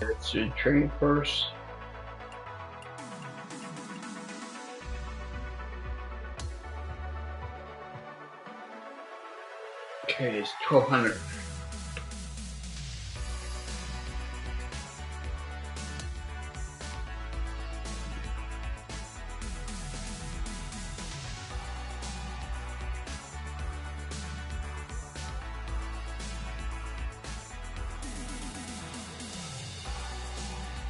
Let's do training first. Okay, it's 1200.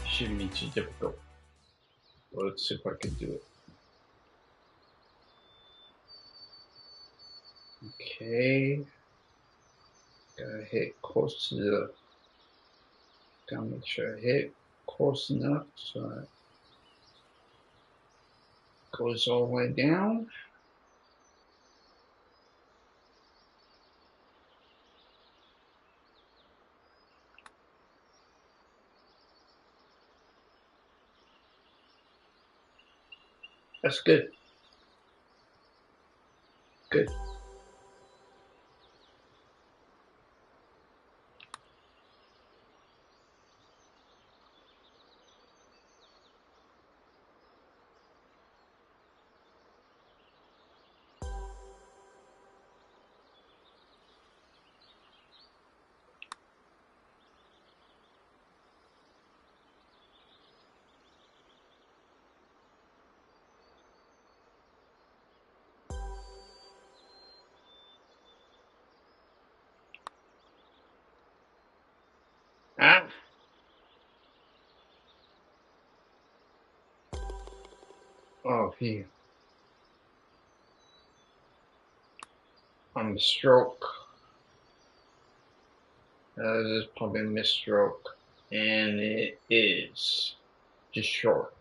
Shouldn't be too difficult. Well, let's see if I can do it. Okay. Gotta hit close to the. Gotta make sure I hit close enough so it goes all the way down. That's good. Good. Ah. Oh, phew. On the stroke. This is probably a misstroke. And it is just short.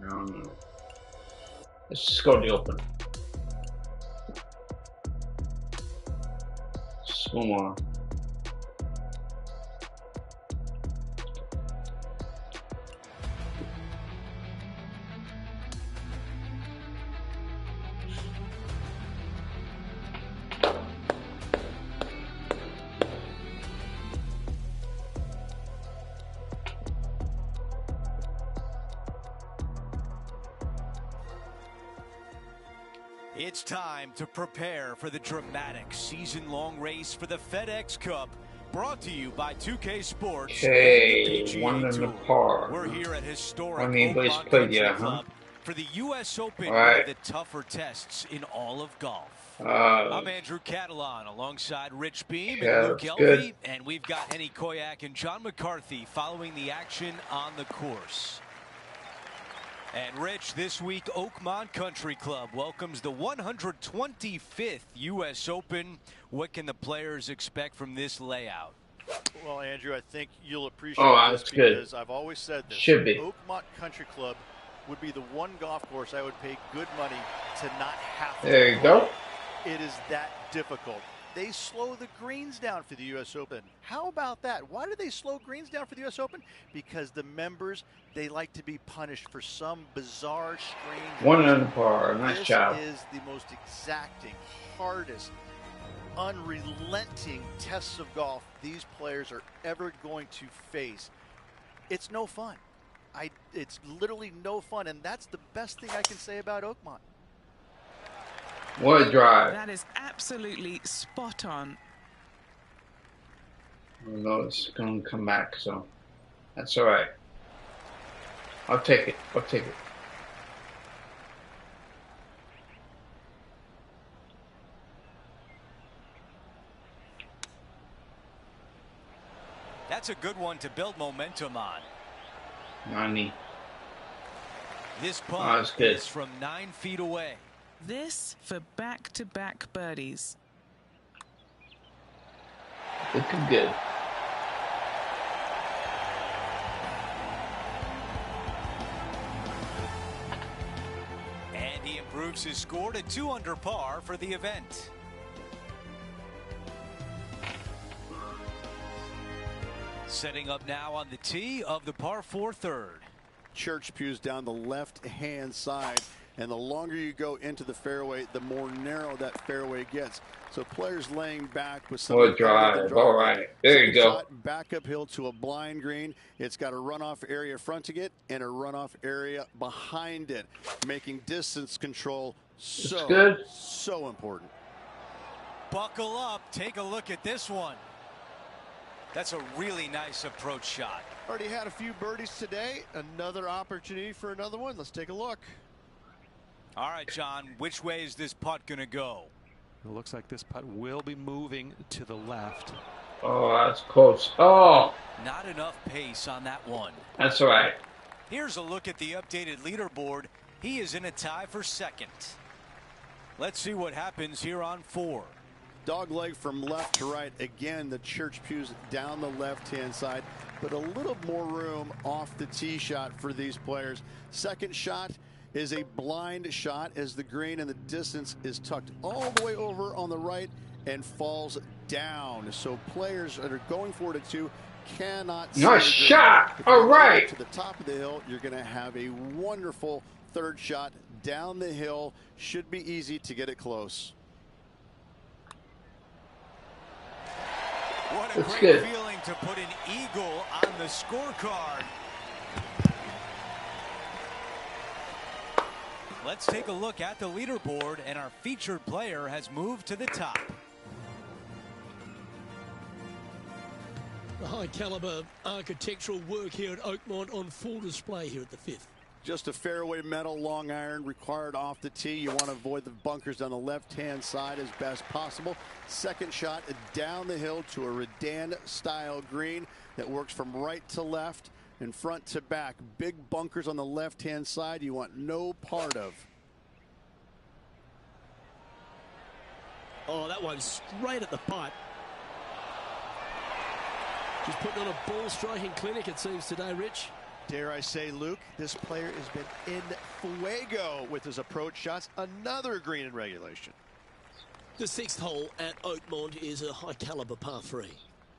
I don't know. Let's just go to the open. Just one more. It's time to prepare for the dramatic season-long race for the FedEx Cup, brought to you by 2K Sports. Okay, one in the par. We're here at historic anybody's Oakmont played Country yet, Club for the U.S. Open, all right. one of the tougher tests in all of golf. I'm Andrew Catalan alongside Rich Beam and Luke Elvey, good. and we've got Henny Koyak and John McCarthy following the action on the course. And Rich, this week Oakmont Country Club welcomes the 125th U.S. Open. What can the players expect from this layout? Well, Andrew, I think you'll appreciate this because I've always said this. Should be. Oakmont Country Club would be the one golf course I would pay good money to not have to. There you go. It is that difficult. They slow the greens down for the U.S. Open. How about that? Why do they slow greens down for the U.S. Open? Because the members, they like to be punished for some bizarre, strange. One under par. Nice job. This is the most exacting, hardest, unrelenting tests of golf these players are ever going to face. It's no fun. It's literally no fun, and that's the best thing I can say about Oakmont. What a drive. That is absolutely spot on. I know it's going to come back, so that's all right. I'll take it. I'll take it. That's a good one to build momentum on. Nani. This putt is from 9 feet away. This for back-to-back birdies. Looking good. And he improves his score to 2 under par for the event. Setting up now on the tee of the par 4 third. Church pews down the left-hand side, and the longer you go into the fairway, the more narrow that fairway gets. So players laying back with some drive. All right, there you go. Back uphill to a blind green. It's got a runoff area fronting it and a runoff area behind it, making distance control so important. Buckle up. Take a look at this one. That's a really nice approach shot. Already had a few birdies today. Another opportunity for another one. Let's take a look. All right, John, which way is this putt going to go? It looks like this putt will be moving to the left. Oh, that's close. Oh! Not enough pace on that one. That's all right. Here's a look at the updated leaderboard. He is in a tie for second. Let's see what happens here on 4. Dog leg from left to right. Again, the church pews down the left-hand side, but a little more room off the tee shot for these players. Second shot is a blind shot as the green and the distance is tucked all the way over on the right and falls down. So players that are going for it at 2 cannot see. Nice shot. All right. To the top of the hill, you're going to have a wonderful third shot down the hill. Should be easy to get it close. What a great feeling to put an eagle on the scorecard. Let's take a look at the leaderboard, and our featured player has moved to the top. The high caliber architectural work here at Oakmont on full display here at the 5th. Just a fairway metal long iron required off the tee. You want to avoid the bunkers on the left-hand side as best possible. Second shot down the hill to a Redan-style green that works from right to left and front to back. Big bunkers on the left-hand side you want no part of. Oh, that one's straight at the pipe. Just putting on a ball striking clinic, it seems, today, Rich. Dare I say, Luke, this player has been in fuego with his approach shots. Another green in regulation. The 6th hole at Oakmont is a high caliber par 3.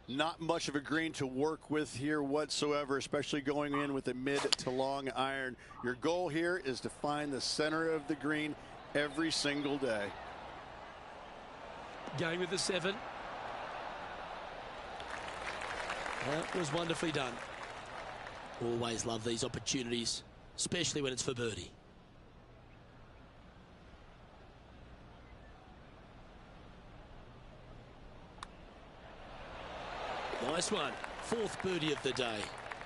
Not much of a green to work with here whatsoever, especially going in with a mid to long iron. Your goal here is to find the center of the green every single day. Going with the 7. That was wonderfully done. Always love these opportunities, especially when it's for birdie. Nice one. 4th birdie of the day.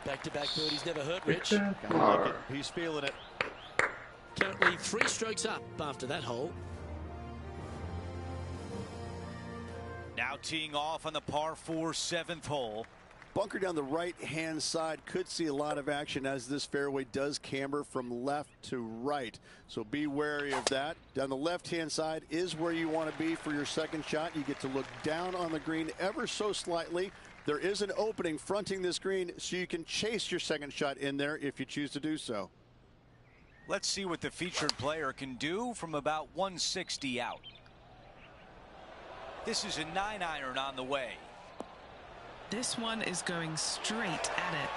Back-to-back birdies never hurt, Rich. He's feeling it. Currently 3 strokes up after that hole. Now teeing off on the par 4 7th hole. Bunker down the right-hand side could see a lot of action as this fairway does camber from left to right. So be wary of that. Down the left-hand side is where you want to be for your second shot. You get to look down on the green ever so slightly. There is an opening fronting this green, so you can chase your second shot in there if you choose to do so. Let's see what the featured player can do from about 160 out. This is a 9-iron on the way. This one is going straight at it.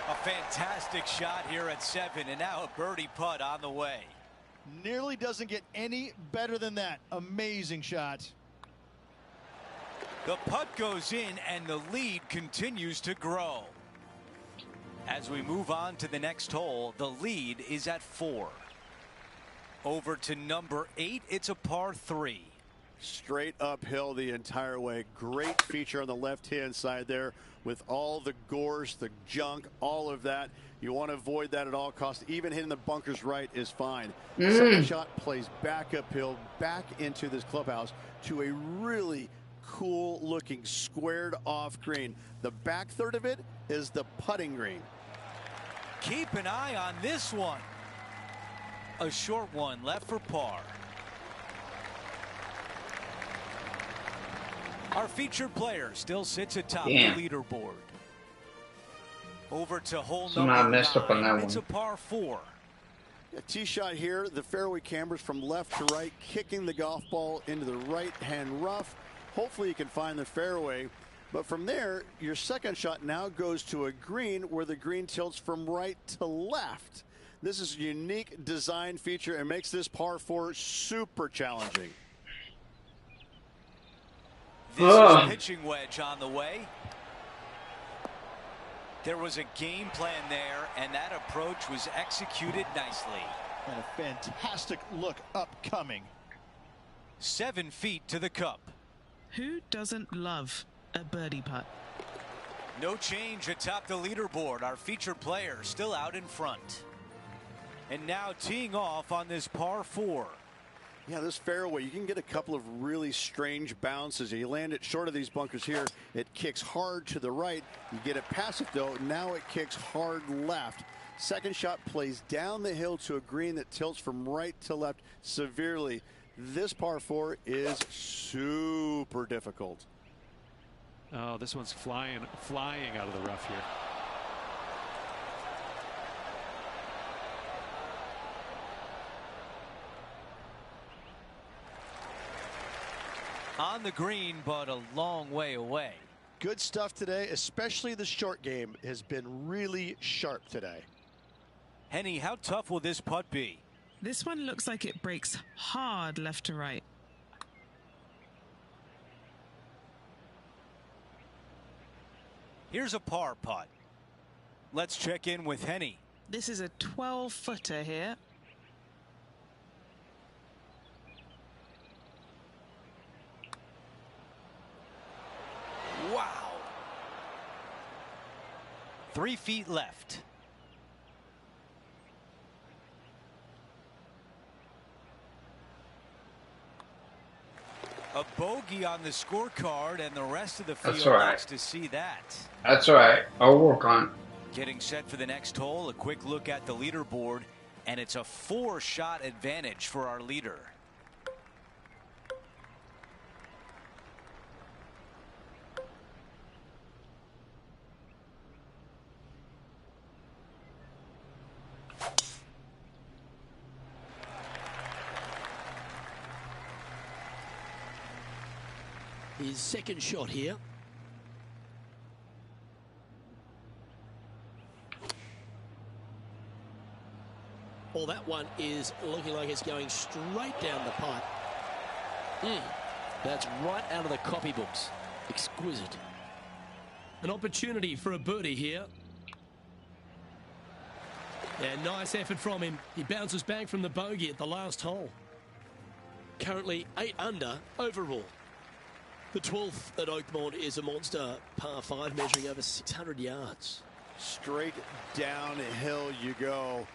A fantastic shot here at 7, and now a birdie putt on the way. Nearly doesn't get any better than that. Amazing shot. The putt goes in, and the lead continues to grow. As we move on to the next hole, the lead is at 4. Over to number 8, it's a par 3. Straight uphill the entire way. Great feature on the left-hand side there with all the gorse, the junk, all of that. You want to avoid that at all costs. Even hitting the bunkers right is fine. Second shot plays back uphill, back into this clubhouse to a really cool looking squared off green. The back third of it is the putting green. Keep an eye on this one. A short one left for par. Our featured player still sits atop the leaderboard. Over to hole number 9. It's a par 4. A tee shot here. The fairway cambers from left to right, kicking the golf ball into the right-hand rough. Hopefully you can find the fairway. But from there, your second shot now goes to a green where the green tilts from right to left. This is a unique design feature and makes this par 4 super challenging. This is a pitching wedge on the way. There was a game plan there, and that approach was executed nicely. And a fantastic look upcoming. 7 feet to the cup. Who doesn't love a birdie putt? No change atop the leaderboard. Our featured player still out in front. And now teeing off on this par 4. Yeah, this fairway, you can get a couple of really strange bounces. You land it short of these bunkers here. It kicks hard to the right. You get it past it, though. Now it kicks hard left. Second shot plays down the hill to a green that tilts from right to left severely. This par 4 is super difficult. Oh, this one's flying out of the rough here. On the green, but a long way away. Good stuff today, especially the short game has been really sharp today. Henny, how tough will this putt be? This one looks like it breaks hard left to right. Here's a par putt. Let's check in with Henny. This is a 12-footer here. Wow. 3 feet left. A bogey on the scorecard, and the rest of the field likes to see that. That's all right. I'll work on it. Getting set for the next hole, a quick look at the leaderboard, and it's a 4-shot advantage for our leader. His second shot here. Well, that one is looking like it's going straight down the pipe. That's right out of the copybooks. Exquisite. An opportunity for a birdie here. Yeah, nice effort from him. He bounces back from the bogey at the last hole. Currently 8 under overall. The 12th at Oakmont is a monster par 5 measuring over 600 yards. Straight downhill you go.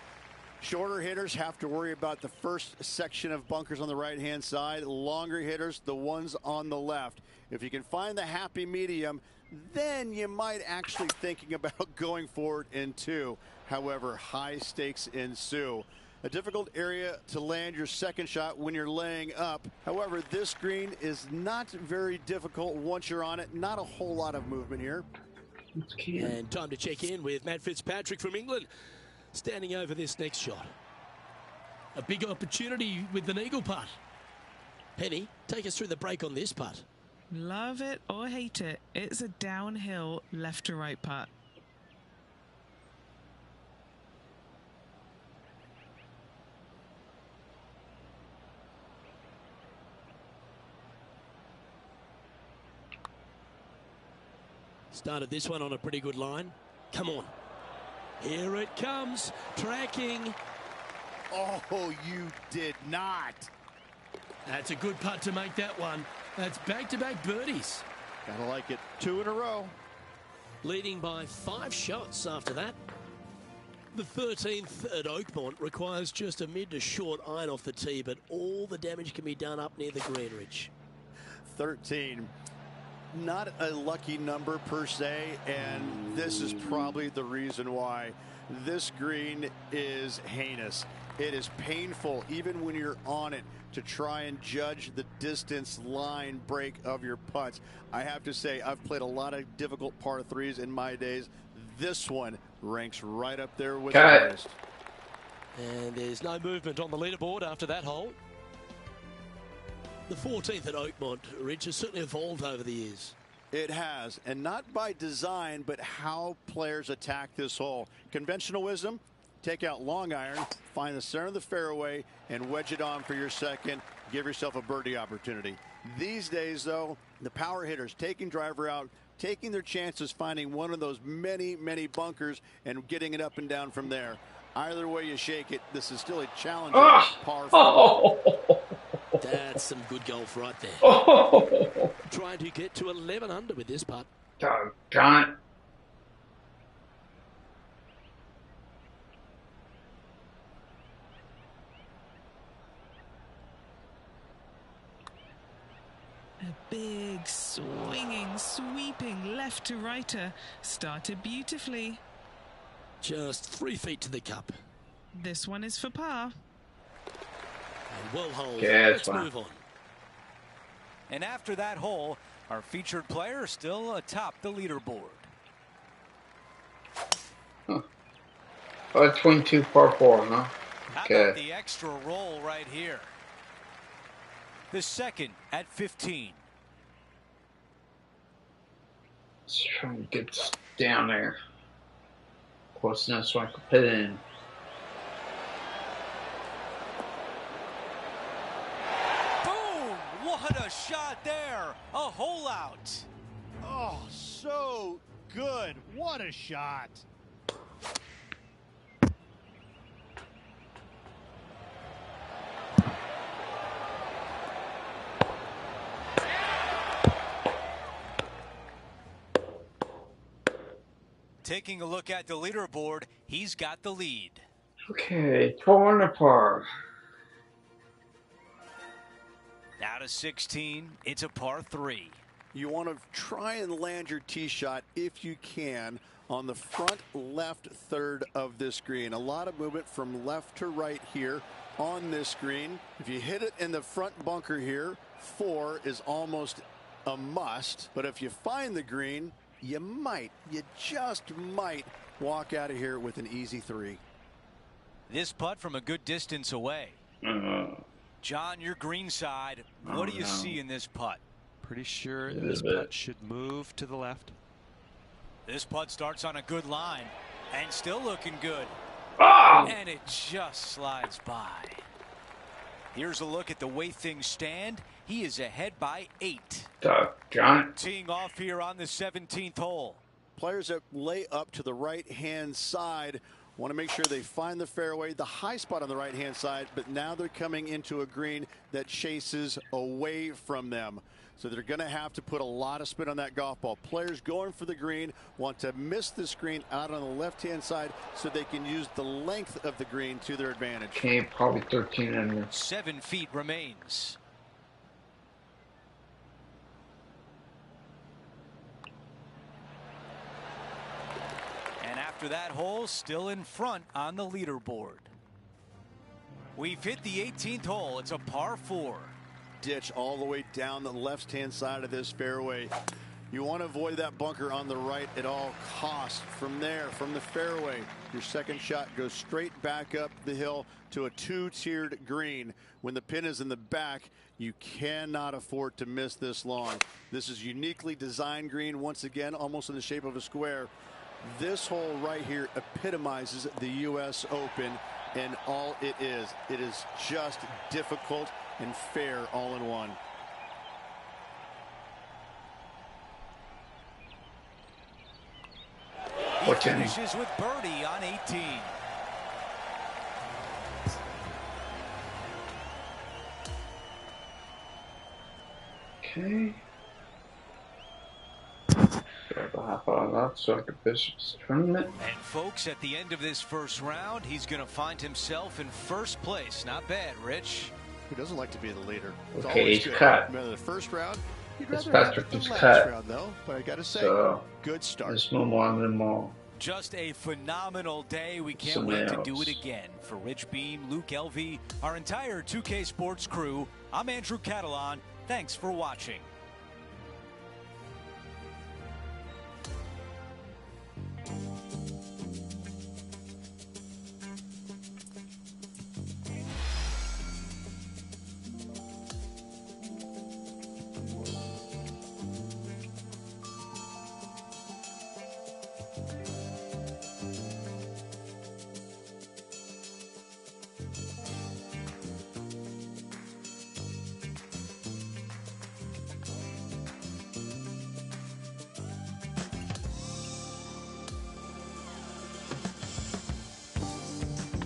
Shorter hitters have to worry about the first section of bunkers on the right-hand side. Longer hitters, the ones on the left. If you can find the happy medium, then you might actually thinking about going forward in two. However, high stakes ensue. A difficult area to land your second shot when you're laying up. However, this green is not very difficult once you're on it. Not a whole lot of movement here. And time to check in with Matt Fitzpatrick from England, standing over this next shot. A big opportunity with an eagle putt. Penny, take us through the break on this putt. Love it or hate it, it's a downhill left to right putt. Started this one on a pretty good line. Come on. Here it comes. Tracking. Oh, you did not. That's a good putt to make that one. That's back-to-back birdies. Gotta like it. 2 in a row. Leading by 5 shots after that. The 13th at Oakmont requires just a mid to short iron off the tee, but all the damage can be done up near the green ridge. 13. Not a lucky number per se, and this is probably the reason why this green is heinous. It is painful, even when you're on it, to try and judge the distance line break of your putts. I have to say, I've played a lot of difficult par threes in my days. This one ranks right up there with the rest. And there's no movement on the leaderboard after that hole. The 14th at Oakmont Ridge has certainly evolved over the years. It has, and not by design, but how players attack this hole. Conventional wisdom, take out long iron, find the center of the fairway, and wedge it on for your second. Give yourself a birdie opportunity. These days, though, the power hitters taking driver out, taking their chances, finding one of those many, many bunkers and getting it up and down from there. Either way you shake it, this is still a challenging par 4. That's some good golf right there. Trying to get to 11 under with this putt. Doggone it. A big, swinging, sweeping left to righter started beautifully. Just 3 feet to the cup. This one is for par. And well holed. Let's move on. And after that hole, our featured player still atop the leaderboard. Oh, 22 par 4, huh? How Okay. about the extra roll right here? The second at 15. Let's try and get down there. Close enough so I can put it in. Boom! What a shot there! A hole out. Oh, so good. What a shot. Taking a look at the leaderboard, he's got the lead. Okay, 12 under par. Now to 16, it's a par 3. You want to try and land your tee shot, if you can, on the front left third of this green. A lot of movement from left to right here on this green. If you hit it in the front bunker here, 4 is almost a must. But if you find the green, you just might walk out of here with an easy 3. This putt from a good distance away. John, your green side, what do you see in this putt? Pretty sure this putt should move to the left. This putt starts on a good line and still looking good. And it just slides by. Here's a look at the way things stand. He is ahead by 8. Doggone it. Teeing off here on the 17th hole. Players that lay up to the right-hand side Want to make sure they find the fairway, the high spot on the right-hand side, but now they're coming into a green that chases away from them. So they're going to have to put a lot of spin on that golf ball. Players going for the green want to miss the screen out on the left-hand side so they can use the length of the green to their advantage. Okay, probably 13 under. 7 feet remains. And after that hole, still in front on the leaderboard. We've hit the 18th hole. It's a par 4. Ditch all the way down the left-hand side of this fairway. You want to avoid that bunker on the right at all costs. From there, from the fairway, your second shot goes straight back up the hill to a 2-tiered green. When the pin is in the back, you cannot afford to miss this long. This is uniquely designed green, once again, almost in the shape of a square. This hole right here epitomizes the U.S. Open and all it is. It is just difficult and fair all in one. He finishes with birdie on 18. Okay. Half on that, so like a Bishop's tournament. And folks, at the end of this first round, he's going to find himself in first place. Not bad, Rich. Who doesn't like to be the leader? It's Okay, he's good. cut. Remember the first round? You'd This rather have Patrick the is last cut. round, though. But I got to say, So, good start. there's no more than more. Just a phenomenal day. We can't wait to do it again. For Rich Beam, Luke Elvey, our entire 2K Sports crew, I'm Andrew Catalan. Thanks for watching.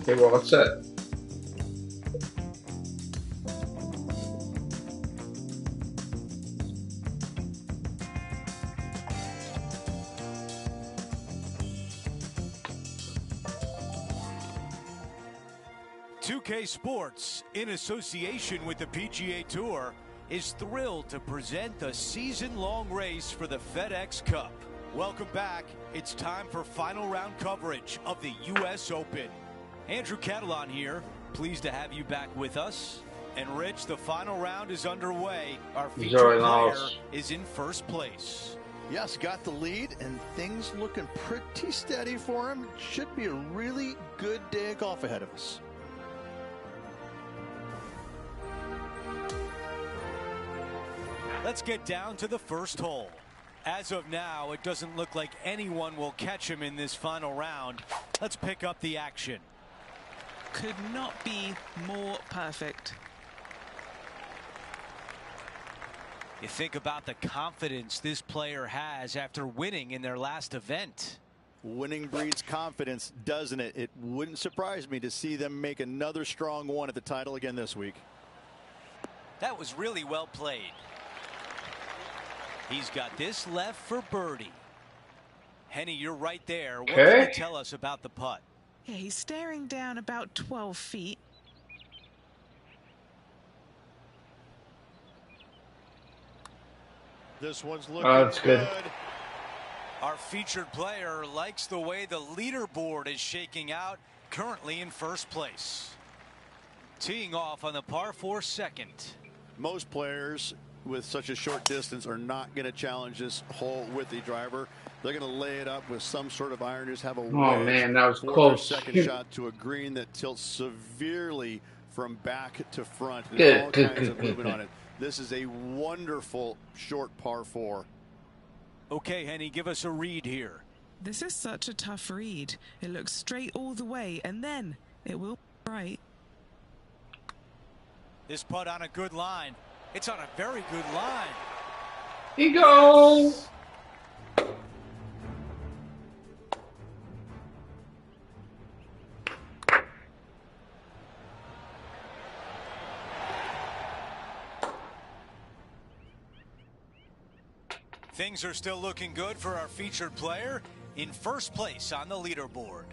Okay, well, what's that? .2K Sports, in association with the PGA Tour, is thrilled to present the season-long race for the FedEx Cup. Welcome back. It's time for final round coverage of the U.S. Open. Andrew Catalan here. Pleased to have you back with us. And Rich, the final round is underway. Our featured player is in first place. Yes, got the lead, and things looking pretty steady for him. Should be a really good day of golf ahead of us. Let's get down to the first hole. As of now, it doesn't look like anyone will catch him in this final round. Let's pick up the action. Could not be more perfect. You think about the confidence this player has after winning in their last event. Winning breeds confidence, doesn't it? It wouldn't surprise me to see them make another strong one at the title again this week. That was really well played. He's got this left for birdie. Henny, you're right there. What can you tell us about the putt? Yeah, he's staring down about 12 feet. This one's looking that's good. Our featured player likes the way the leaderboard is shaking out, currently in first place. Teeing off on the par 4 second. Most players with such a short distance are not going to challenge this hole with the driver. They're going to lay it up with some sort of iron, just have a wedge. Oh man, that was close. Second shot to a green that tilts severely from back to front. There's all kinds of movement on it. This is a wonderful short par 4. Okay, Henny, give us a read here. This is such a tough read. It looks straight all the way, and then it will be right. This putt on a good line. It's on a very good line. He goes. Things are still looking good for our featured player in first place on the leaderboard.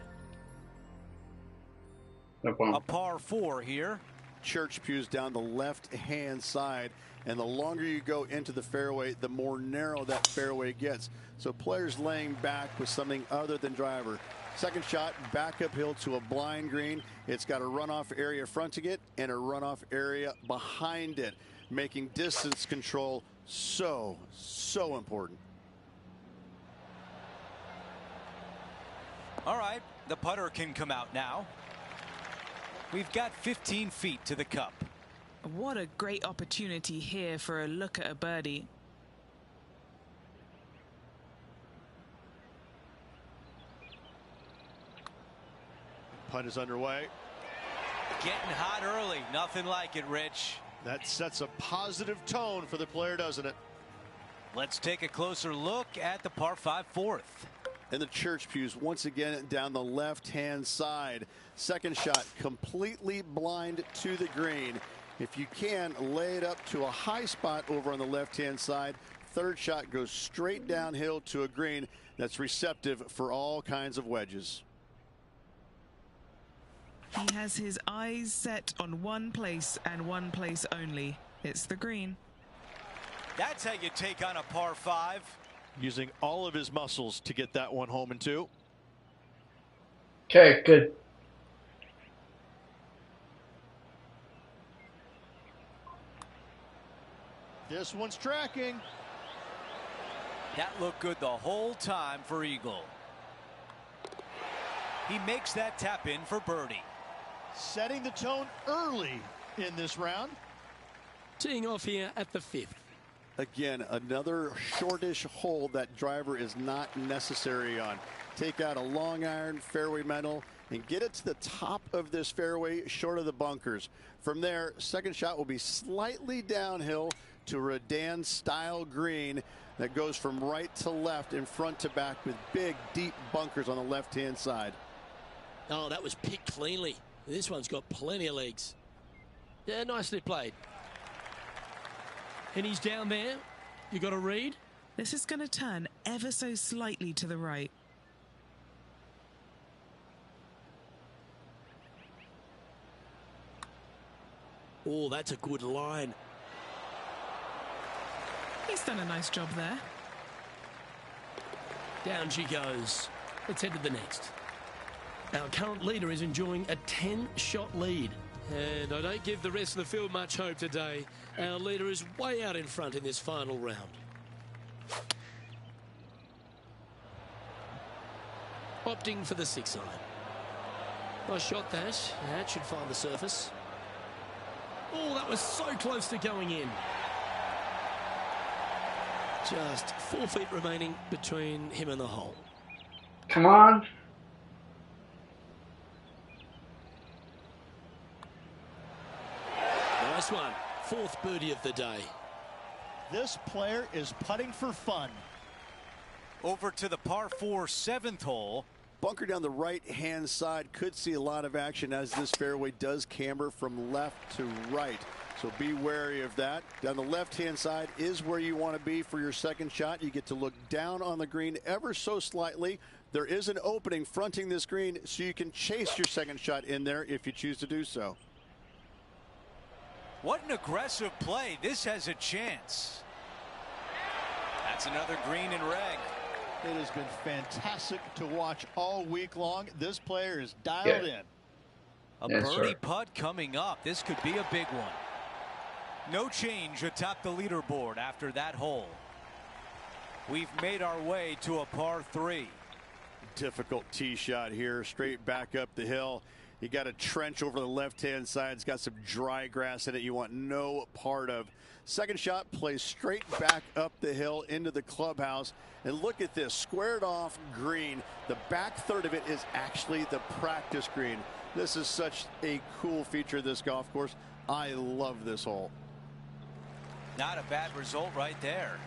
No problem. A par 4 here. Church pews down the left-hand side, and the longer you go into the fairway, the more narrow that fairway gets. So players laying back with something other than driver. Second shot, back uphill to a blind green. It's got a runoff area fronting it and a runoff area behind it, making distance control so important. All right, the putter can come out now. We've got 15 feet to the cup. What a great opportunity here for a look at a birdie. Putt is underway. Getting hot early. Nothing like it, Rich. That sets a positive tone for the player, doesn't it? Let's take a closer look at the par 5 fourth. And the church pews once again down the left-hand side. Second shot completely blind to the green. If you can, lay it up to a high spot over on the left-hand side. Third shot goes straight downhill to a green that's receptive for all kinds of wedges. He has his eyes set on one place and one place only. It's the green. That's how you take on a par 5. Using all of his muscles to get that one home in 2. Okay, good. This one's tracking. That looked good the whole time for Eagle. He makes that tap in for birdie. Setting the tone early in this round. Teeing off here at the 5th. Again, another shortish hole that driver is not necessary on. Take out a long iron, fairway metal, and get it to the top of this fairway short of the bunkers. From there, second shot will be slightly downhill to a Redan style green that goes from right to left and front to back with big, deep bunkers on the left-hand side. Oh, that was picked cleanly. This one's got plenty of legs. Yeah, nicely played. And he's down there. You got a read? This is going to turn ever so slightly to the right. Oh, that's a good line. He's done a nice job there. Down she goes. Let's head to the next. Our current leader is enjoying a 10-shot lead. And I don't give the rest of the field much hope today. Our leader is way out in front in this final round. Opting for the 6 iron. Nice shot that. That should find the surface. Oh, that was so close to going in. Just 4 feet remaining between him and the hole. Come on. Nice one. 4th birdie of the day. This player is putting for fun. Over to the par 4 7th hole. Bunker down the right-hand side, could see a lot of action as this fairway does camber from left to right. So be wary of that. Down the left-hand side is where you want to be for your second shot. You get to look down on the green ever so slightly. There is an opening fronting this green, so you can chase your second shot in there if you choose to do so. What an aggressive play. This has a chance. That's another green and reg. It has been fantastic to watch all week long. This player is dialed in. A birdie putt coming up. This could be a big one. No change atop the leaderboard after that hole. We've made our way to a par 3. Difficult tee shot here, straight back up the hill. You got a trench over the left-hand side. It's got some dry grass in it you want no part of. Second shot plays straight back up the hill into the clubhouse. And look at this, squared off green. The back third of it is actually the practice green. This is such a cool feature of this golf course. I love this hole. Not a bad result right there.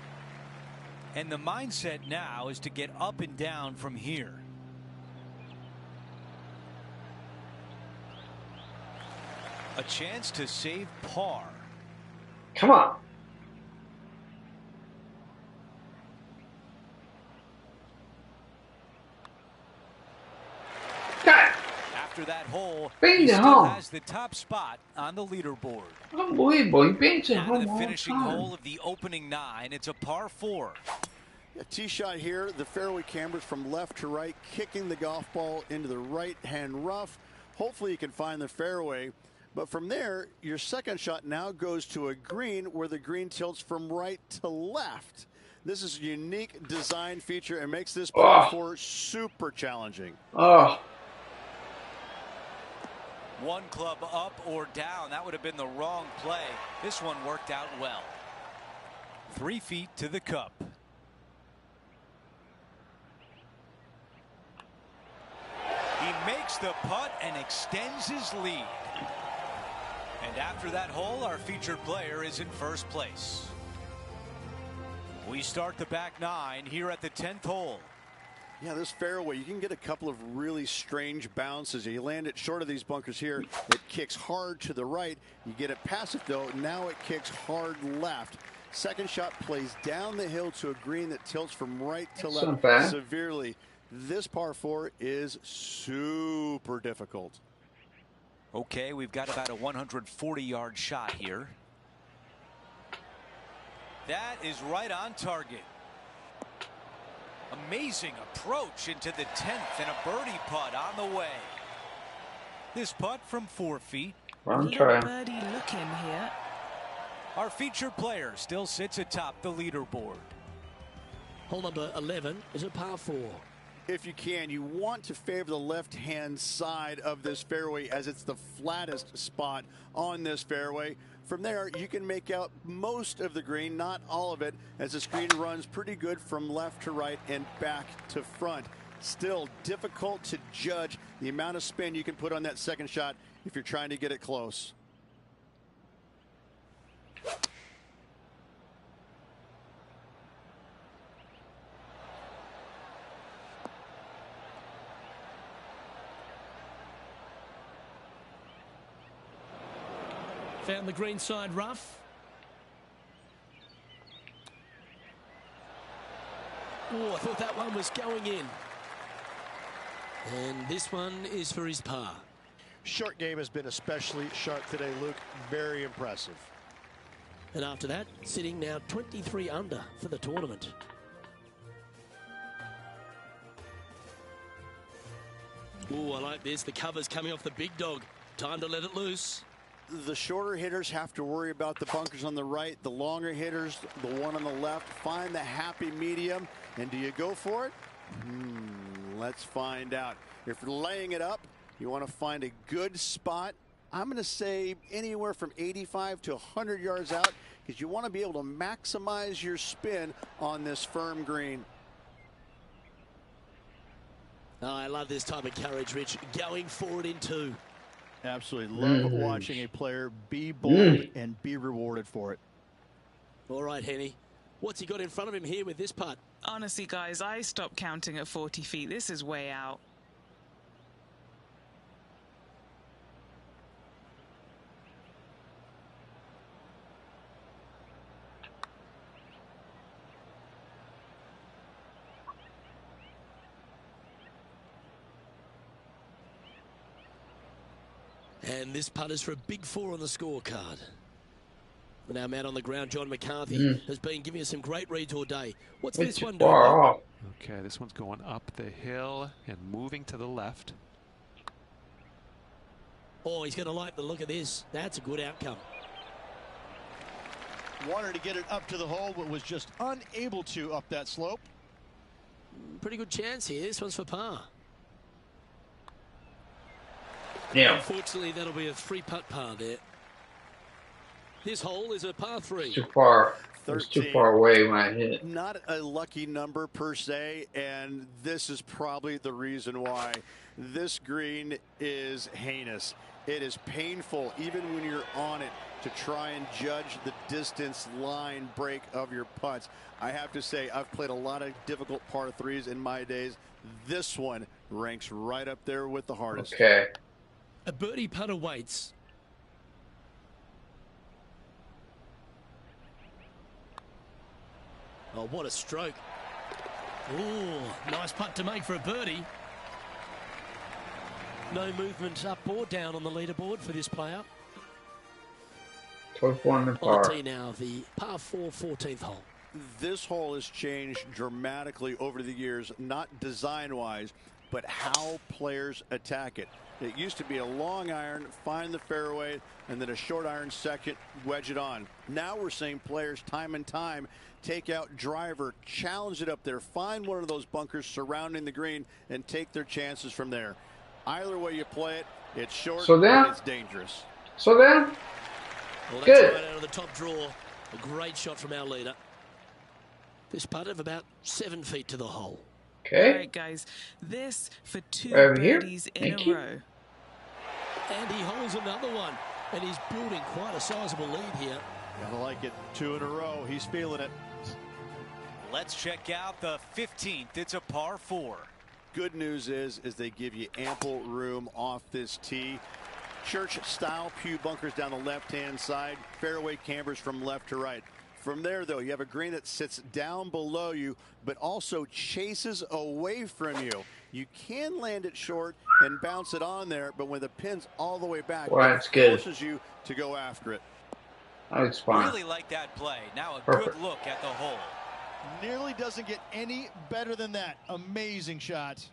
And the mindset now is to get up and down from here. A chance to save par. Come on. after that hole, 变 he 者 still 吼， has the top spot on the leaderboard. 我每变者 On 好 to the 好 finishing 看。 hole of the opening 9. It's a par 4. A tee shot here, the fairway cambers from left to right, kicking the golf ball into the right-hand rough. Hopefully you can find the fairway. But from there, your second shot now goes to a green where the green tilts from right to left. This is a unique design feature and makes this par 4 super challenging. Oh. One club up or down. That would have been the wrong play. This one worked out well. 3 feet to the cup. He makes the putt and extends his lead. And after that hole, our featured player is in first place. We start the back 9 here at the 10th hole. Yeah, this fairway, you can get a couple of really strange bounces. You land it short of these bunkers here. It kicks hard to the right. You get it past it, though. Now it kicks hard left. Second shot plays down the hill to a green that tilts from right to left severely. This par 4 is super difficult. Okay, we've got about a 140-yard shot here. That is right on target. Amazing approach into the 10th and a birdie putt on the way. This putt from 4 feet. Wrong try. Birdie looking here. Our featured player still sits atop the leaderboard. Hole number 11 is a par 4. If you can, you want to favor the left-hand side of this fairway as it's the flattest spot on this fairway. From there, you can make out most of the green, not all of it, as the screen runs pretty good from left to right and back to front. Still difficult to judge the amount of spin you can put on that second shot if you're trying to get it close. Found the green side rough. Oh, I thought that one was going in. And this one is for his par. Short game has been especially sharp today, Luke. Very impressive. And after that, sitting now 23 under for the tournament. Oh, I like this. The cover's coming off the big dog. Time to let it loose. The shorter hitters have to worry about the bunkers on the right. The longer hitters, the one on the left, find the happy medium. And do you go for it? Let's find out. If you're laying it up, you want to find a good spot. I'm going to say anywhere from 85 to 100 yards out because you want to be able to maximize your spin on this firm green. Oh, I love this type of courage, Rich. Going forward in 2. Absolutely love watching a player be bold and be rewarded for it. All right, Henny. What's he got in front of him here with this putt? Honestly, guys, I stopped counting at 40 feet. This is way out. And this putt is for a big 4 on the scorecard. But our man on the ground, John McCarthy, has been giving us some great reads all day. What's this one doing? Okay, this one's going up the hill and moving to the left. Oh, he's going to like the look of this. That's a good outcome. Wanted to get it up to the hole, but was just unable to up that slope. Pretty good chance here. This one's for par. Yeah. Unfortunately, that'll be a 3-putt par there. This hole is a par 3. Too far. It's too far away when I hit it. Not a lucky number per se, and this is probably the reason why. This green is heinous. It is painful, even when you're on it, to try and judge the distance line break of your putts. I have to say, I've played a lot of difficult par 3s in my days. This one ranks right up there with the hardest. Okay. A birdie putt awaits. Oh, what a stroke. Oh, nice putt to make for a birdie. No movement up or down on the leaderboard for this player. 12 on the On par. the tee now, the par 4 14th hole. This hole has changed dramatically over the years, not design-wise, but how players attack it. It used to be a long iron, find the fairway, and then a short iron second, wedge it on. Now we're seeing players time and time take out driver, challenge it up there, find one of those bunkers surrounding the green, and take their chances from there. Either way you play it, it's short, So then, but it's dangerous. So then, Well, that's good. right out of the top draw. A great shot from our leader. This putt of about 7 feet to the hole. Okay. All right, guys. This for 2 Over here. birdies in Thank a you. row. And he holds another one. And he's building quite a sizable lead here. Gotta like it. 2 in a row. He's feeling it. Let's check out the 15th. It's a par 4. Good news is they give you ample room off this tee. Church-style pew bunkers down the left-hand side. Fairway cambers from left to right. From there, though, you have a green that sits down below you, but also chases away from you. You can land it short and bounce it on there, but when the pin's all the way back, Well, it that's good. forces you to go after it. That's fine. Really like that play. Now a Perfect. good look at the hole. Nearly doesn't get any better than that. Amazing shot.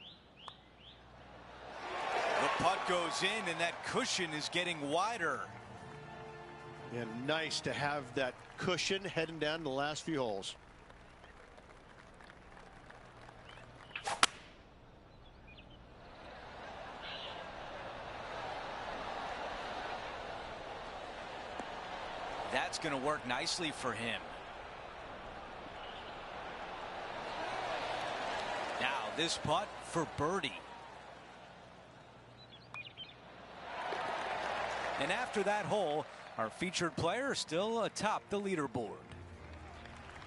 The putt goes in, and that cushion is getting wider. And nice to have that cushion heading down the last few holes. That's going to work nicely for him. Now this putt for birdie. And after that hole, our featured player still atop the leaderboard.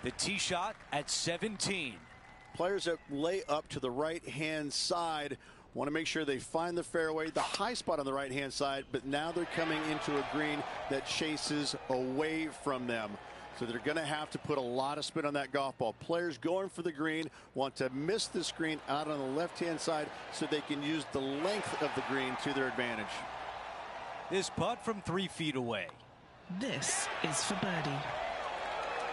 The tee shot at 17. Players that lay up to the right-hand side want to make sure they find the fairway, the high spot on the right-hand side, but now they're coming into a green that chases away from them. So they're going to have to put a lot of spin on that golf ball. Players going for the green want to miss the screen out on the left-hand side so they can use the length of the green to their advantage. This putt from 3 feet away. This is for birdie.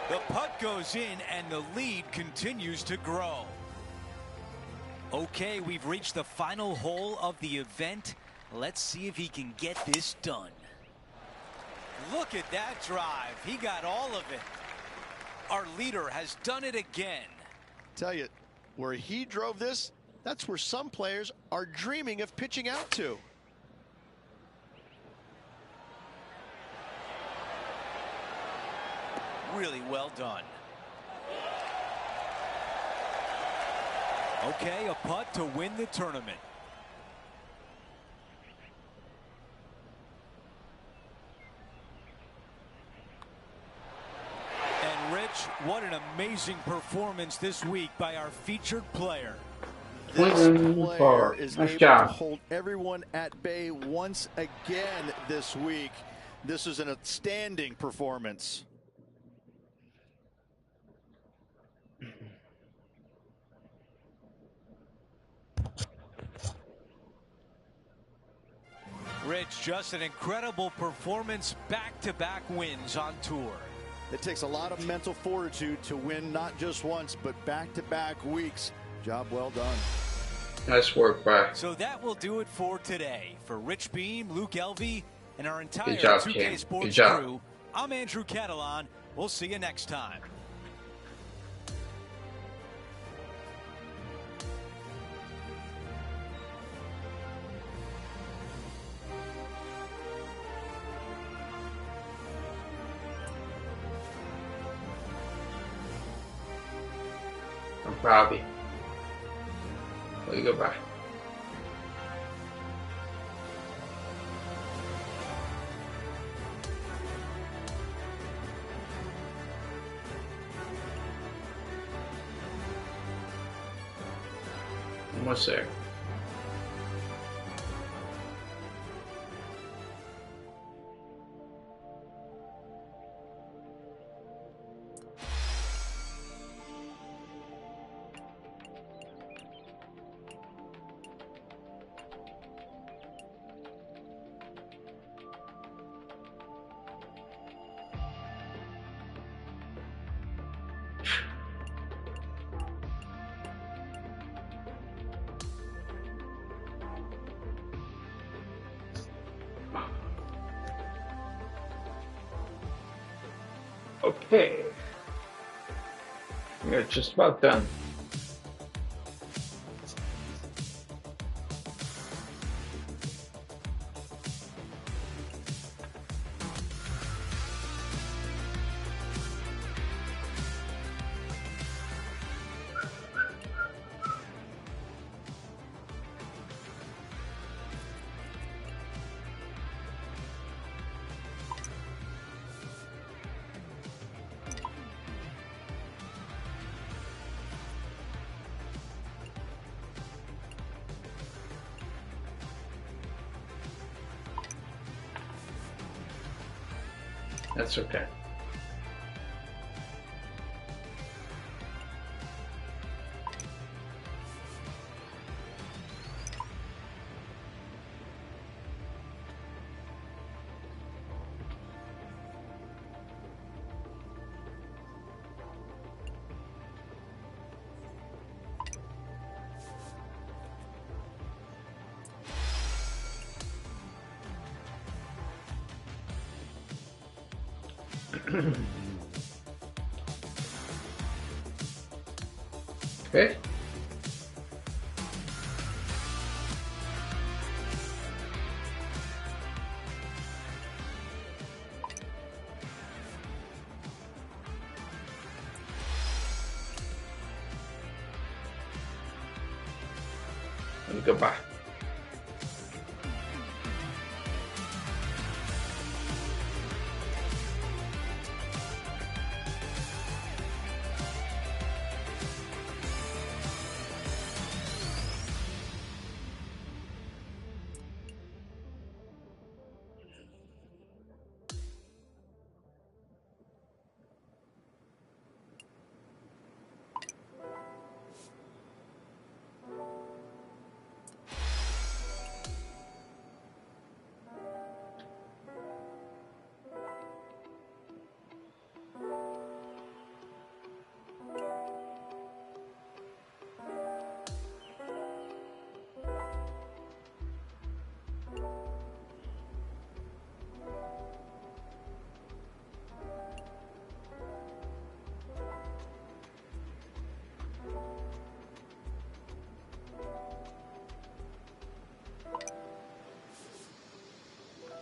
The putt goes in, and the lead continues to grow. Okay, we've reached the final hole of the event. Let's see if he can get this done. Look at that drive. He got all of it. Our leader has done it again. Tell you, where he drove this, that's where some players are dreaming of pitching out to. Really well done. Okay, a putt to win the tournament. And Rich, what an amazing performance this week by our featured player. This player is Nice able job. to hold everyone at bay once again this week. This is an outstanding performance. Rich, just an incredible performance, back-to-back wins on tour. It takes a lot of mental fortitude to win not just once, but back-to-back weeks. Job well done. Nice work, Bryan. So that will do it for today. For Rich Beam, Luke Elvey, and our entire Good job, 2K Cam. Sports Good job. crew, I'm Andrew Catalan. We'll see you next time. I'm proud of you. There you go, Bryan. Almost there. Okay. We're just about done. That's okay. Okay. Goodbye.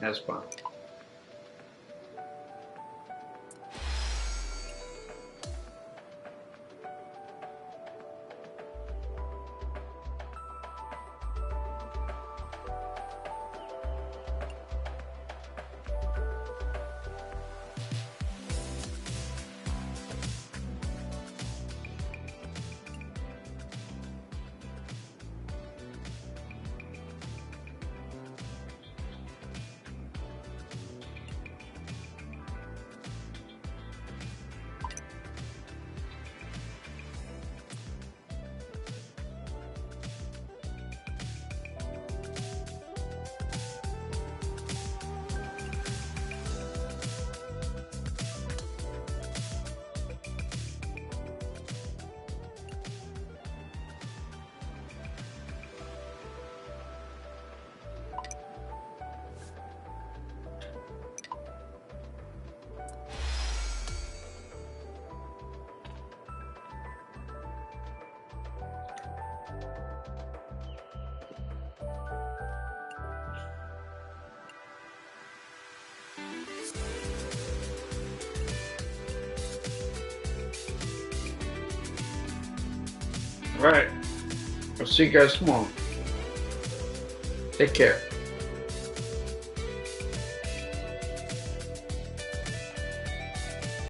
That's fun. All right. I'll see you guys tomorrow. Take care.